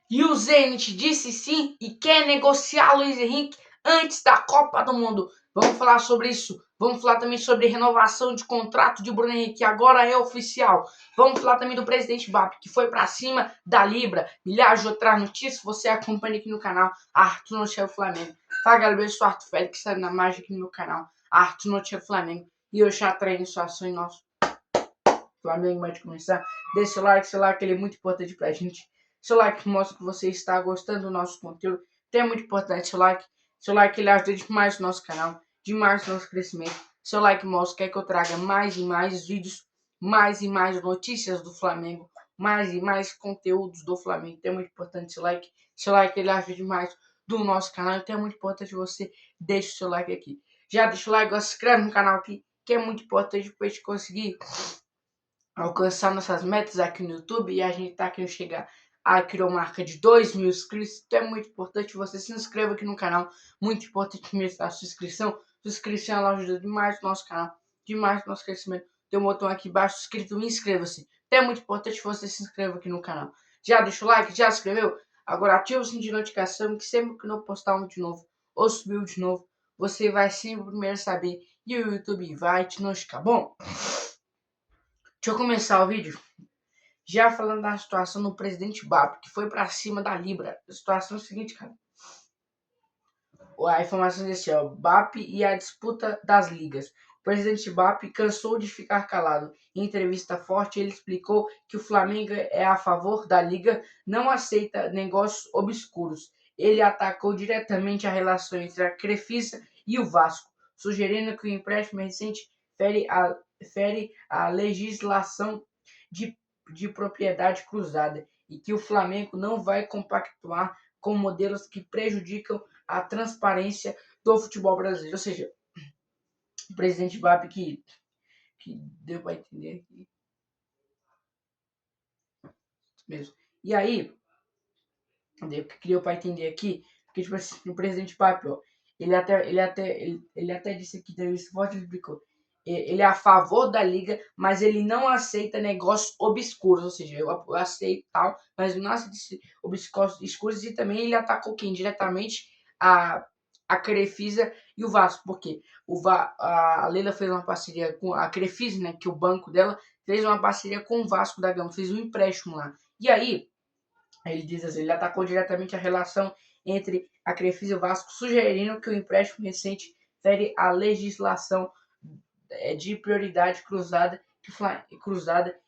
E o Zenit disse sim e quer negociar Luiz Henrique antes da Copa do Mundo. Vamos falar sobre isso. Vamos falar também sobre renovação de contrato de Bruno Henrique, que agora é oficial. Vamos falar também do presidente BAP, que foi para cima da Libra. Milhares de outras notícias, você acompanha aqui no canal Arthur Notícias Flamengo. Fala galera, eu sou Arthur Félix, que está na mágica aqui no meu canal Arthur Notícias Flamengo. E eu já trago situação em nosso Flamengo vai começar. Deixa o like, seu like ele é muito importante pra gente. Seu like mostra que você está gostando do nosso conteúdo. Então é muito importante seu like. Seu like ele ajuda demais o nosso canal, demais o nosso crescimento. Seu like mostra que quer que eu traga mais e mais vídeos, mais e mais notícias do Flamengo, mais e mais conteúdos do Flamengo. Então é muito importante seu like. Seu like ele ajuda demais do nosso canal. Então é muito importante você deixe o seu like aqui. Já deixa o like, se inscreve no canal aqui, que é muito importante para a gente conseguir alcançar nossas metas aqui no YouTube e a gente tá querendo chegar a criar uma marca de 2.000 inscritos. Então é muito importante você se inscreva aqui no canal, muito importante mesmo a sua inscrição. Sua inscrição ela ajuda demais o nosso canal, demais o nosso crescimento. Tem um botão aqui embaixo escrito inscreva-se. Então é muito importante você se inscreva aqui no canal. Já deixa o like, já se inscreveu? Agora ativa o sininho de notificação que sempre que eu postar um de novo ou subir um de novo, você vai sempre primeiro saber e o YouTube vai te notificar. Bom, deixa eu começar o vídeo já falando da situação do presidente BAP, que foi para cima da Libra. A situação é a seguinte, cara. A informação desse é o BAP e a disputa das ligas. O presidente BAP cansou de ficar calado. Em entrevista forte, ele explicou que o Flamengo é a favor da liga, não aceita negócios obscuros. Ele atacou diretamente a relação entre a Crefisa e o Vasco, sugerindo que o empréstimo recente fere a legislação de propriedade cruzada e que o Flamengo não vai compactuar com modelos que prejudicam a transparência do futebol brasileiro. Ou seja, o presidente BAP que deu para entender aqui mesmo. E aí, que deu para entender aqui, que tipo assim, o presidente BAP, ó, ele até disse aqui, entrevista forte, ele explicou. Ele é a favor da liga, mas ele não aceita negócios obscuros, ou seja, eu aceito tal, mas não aceita obscuros e também ele atacou quem? Diretamente a Crefisa e o Vasco, porque a Leila fez uma parceria com a Crefisa, né, que o banco dela fez uma parceria com o Vasco da Gama, fez um empréstimo lá. E aí, ele diz assim, ele atacou diretamente a relação entre a Crefisa e o Vasco, sugerindo que o empréstimo recente fere a legislação de prioridade cruzada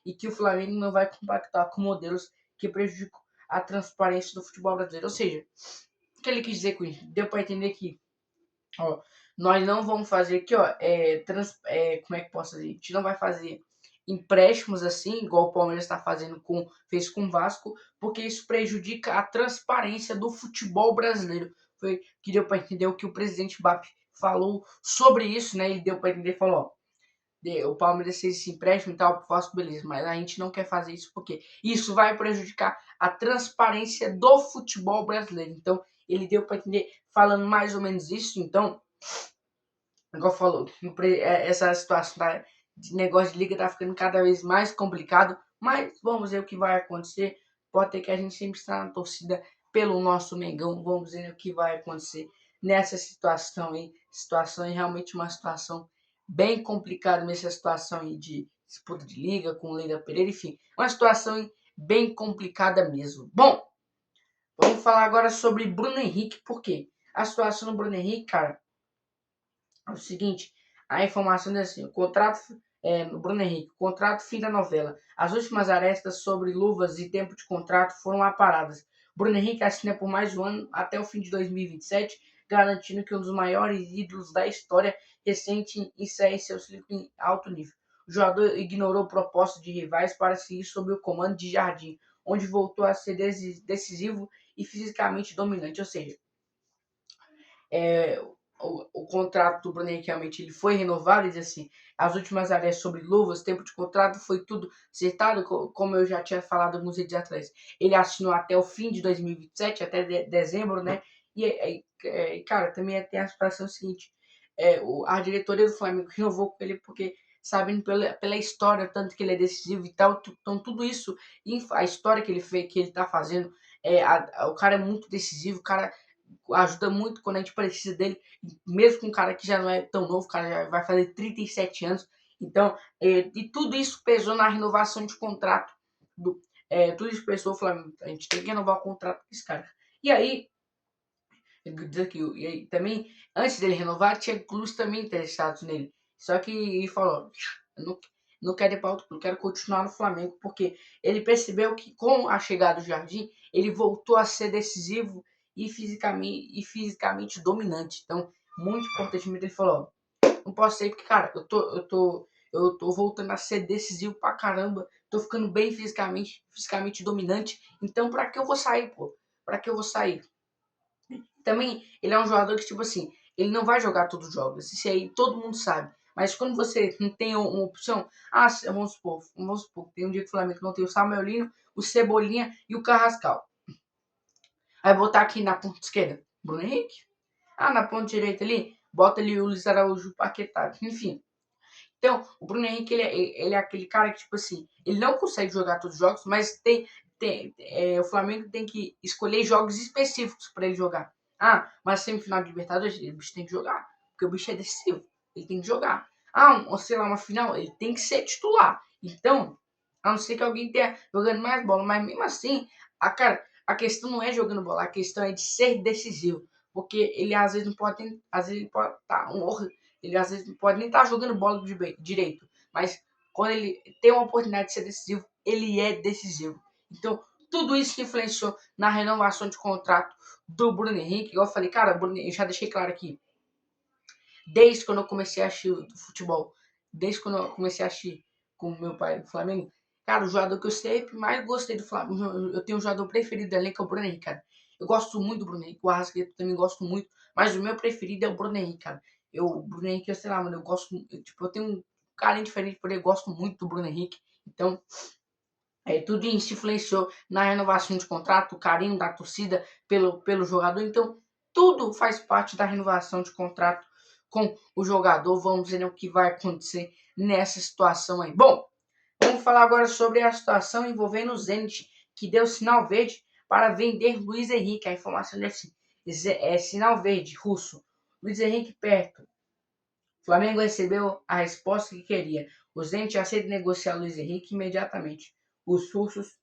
e que o Flamengo não vai compactar com modelos que prejudicam a transparência do futebol brasileiro. Ou seja, o que ele quis dizer com isso? Deu para entender que ó, nós não vamos fazer aqui, ó, como é que posso dizer? A gente não vai fazer empréstimos assim, igual o Palmeiras fez com o Vasco, porque isso prejudica a transparência do futebol brasileiro. Foi que deu para entender o que o presidente BAP falou sobre isso, né? Ele deu para entender, falou, ó, o Palmeiras fez esse empréstimo e tal, pro Vasco, beleza, mas a gente não quer fazer isso porque isso vai prejudicar a transparência do futebol brasileiro. Então, ele deu para entender falando mais ou menos isso. Então, igual falou, essa situação de negócio de liga tá ficando cada vez mais complicado, mas vamos ver o que vai acontecer. Pode ter que a gente sempre está na torcida pelo nosso Mengão. Vamos ver o que vai acontecer nessa situação aí. Situação aí, realmente uma situação bem complicada nessa situação aí de disputa de liga com Leila Pereira, enfim, uma situação aí bem complicada mesmo. Bom, vamos falar agora sobre Bruno Henrique, por quê? A situação do Bruno Henrique, cara, é o seguinte, a informação é assim, o contrato no Bruno Henrique, contrato fim da novela. As últimas arestas sobre luvas e tempo de contrato foram aparadas. Bruno Henrique assina por mais um ano até o fim de 2027, garantindo que um dos maiores ídolos da história recente encerre seu ciclo em alto nível. O jogador ignorou propostas de rivais para seguir sob o comando de Jardim, onde voltou a ser decisivo e fisicamente dominante. Ou seja, o contrato do Bruno Henrique realmente ele foi renovado, e diz assim, as últimas áreas sobre luvas, tempo de contrato foi tudo acertado, como eu já tinha falado alguns dias atrás. Ele assinou até o fim de 2027, até dezembro, né? Cara, também tem a situação seguinte, a diretoria do Flamengo renovou com ele porque sabendo pela história, tanto que ele é decisivo e tal, então tudo isso, a história que ele fez, que ele tá fazendo, O cara é muito decisivo, o cara ajuda muito quando a gente precisa dele, mesmo com um cara que já não é tão novo, o cara já vai fazer 37 anos. Então, e tudo isso pesou na renovação de contrato. Tudo isso pesou, falando, a gente tem que renovar o contrato com esse cara. E aí, diz aqui, e aí também, antes dele renovar, tinha clubes também interessados nele. Só que ele falou, eu não quero ir para outro clube, quero continuar no Flamengo, porque ele percebeu que com a chegada do Jardim, ele voltou a ser decisivo e fisicamente dominante. Então, muito importante, ele falou, não posso sair porque, cara, eu tô voltando a ser decisivo pra caramba, tô ficando bem fisicamente dominante, então pra que eu vou sair, pô? Pra que eu vou sair? Também, ele é um jogador que, tipo assim, ele não vai jogar todos os jogos. Isso aí todo mundo sabe. Mas quando você não tem uma opção, vamos supor, tem um dia que o Flamengo não tem o Samuel Lino, o Cebolinha e o Carrascal. Aí botar aqui na ponta esquerda, Bruno Henrique. Na ponta direita ali, bota ali o Luiz Araújo Paquetá. Enfim. Então, o Bruno Henrique, ele é aquele cara que, tipo assim, ele não consegue jogar todos os jogos, mas o Flamengo tem que escolher jogos específicos para ele jogar. Mas semifinal de Libertadores, o bicho tem que jogar, porque o bicho é decisivo, ele tem que jogar. Sei lá, uma final, ele tem que ser titular. Então, a não ser que alguém tenha jogando mais bola, mas mesmo assim, a questão não é jogando bola, a questão é de ser decisivo. Porque ele às vezes não pode, às vezes ele pode estar ele às vezes não pode nem estar jogando bola direito, mas quando ele tem uma oportunidade de ser decisivo, ele é decisivo. Então, tudo isso influenciou na renovação de contrato do Bruno Henrique. Eu falei, cara, eu já deixei claro aqui, desde quando eu comecei a assistir o futebol, desde quando eu comecei a assistir com meu pai do Flamengo, cara, o jogador que eu sempre mais gostei do Flamengo, eu tenho um jogador preferido ali, que é o Bruno Henrique, cara. Eu gosto muito do Bruno Henrique, o Arrascaeta também gosto muito, mas o meu preferido é o Bruno Henrique, cara. O Bruno Henrique, sei lá, mano, eu tenho um carinho diferente por ele, eu gosto muito do Bruno Henrique. Então, tudo isso influenciou na renovação de contrato, o carinho da torcida pelo jogador. Então, tudo faz parte da renovação de contrato com o jogador. Vamos ver o que vai acontecer nessa situação aí. Bom, vamos falar agora sobre a situação envolvendo o Zenit, que deu sinal verde para vender Luiz Henrique. A informação é sinal verde russo. Luiz Henrique perto. O Flamengo recebeu a resposta que queria. O Zenit aceita negociar Luiz Henrique imediatamente. Os russos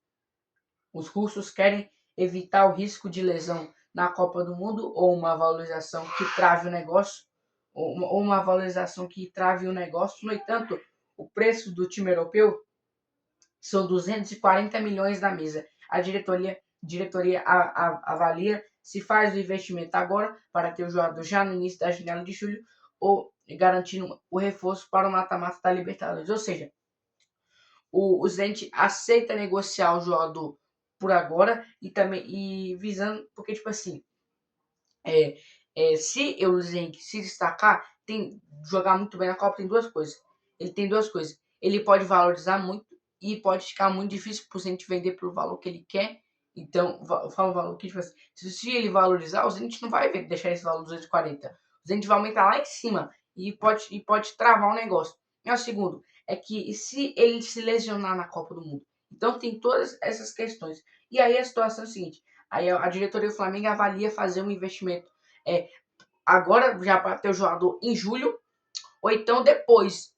querem evitar o risco de lesão na Copa do Mundo ou uma valorização que trave o negócio, ou uma valorização que trave o negócio. No entanto, o preço do time europeu são 240 milhões na mesa. A diretoria avalia se faz o investimento agora para ter o jogador já no início da janela de julho ou garantindo o reforço para o mata-mata da Libertadores. Ou seja, o Zenit aceita negociar o jogador por agora e visando, porque tipo assim, se o Zenit se destacar, tem jogar muito bem na Copa, tem duas coisas. Ele tem duas coisas. Ele pode valorizar muito e pode ficar muito difícil pro Zenit vender pelo valor que ele quer. Então, eu falo o valor que, tipo assim, se ele valorizar, o Zenit não vai deixar esse valor 240. O Zenit vai aumentar lá em cima e pode travar o negócio. E o segundo, é que se ele se lesionar na Copa do Mundo? Então tem todas essas questões. E aí a situação é a seguinte, aí a diretoria do Flamengo avalia fazer um investimento agora já para ter o jogador em julho, ou então depois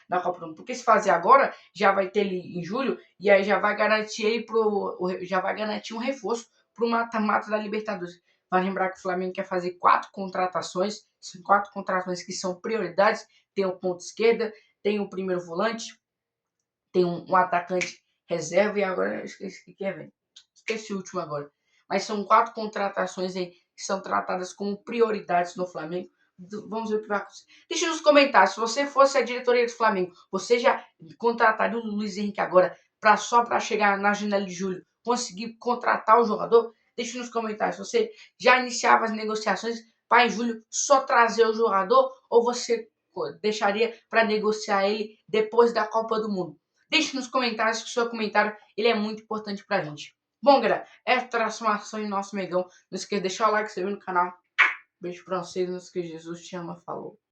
da Copa do Mundo. Porque se fazer agora, já vai ter ele em julho, e aí já vai garantir já vai garantir um reforço para o mata-mata da Libertadores. Vai lembrar que o Flamengo quer fazer 4 contratações, são 4 contratações que são prioridades. Tem o ponto esquerda, tem o primeiro volante, tem um atacante reserva, e agora eu esqueci o que é, velho. Esqueci o último agora. Mas são 4 contratações aí que são tratadas como prioridades no Flamengo. Vamos ver o que vai acontecer. Deixa nos comentários, se você fosse a diretoria do Flamengo, você já contrataria o Luiz Henrique agora só para chegar na janela de julho, conseguir contratar o jogador? Deixa nos comentários, se você já iniciava as negociações para em julho só trazer o jogador, ou você deixaria para negociar ele depois da Copa do Mundo? Deixe nos comentários, que o seu comentário ele é muito importante pra gente. Bom, galera, essa transformação em nosso Megão. Não esqueça de deixar o like, se inscrever no canal. Beijo pra vocês, não esqueça, Jesus te ama, falou.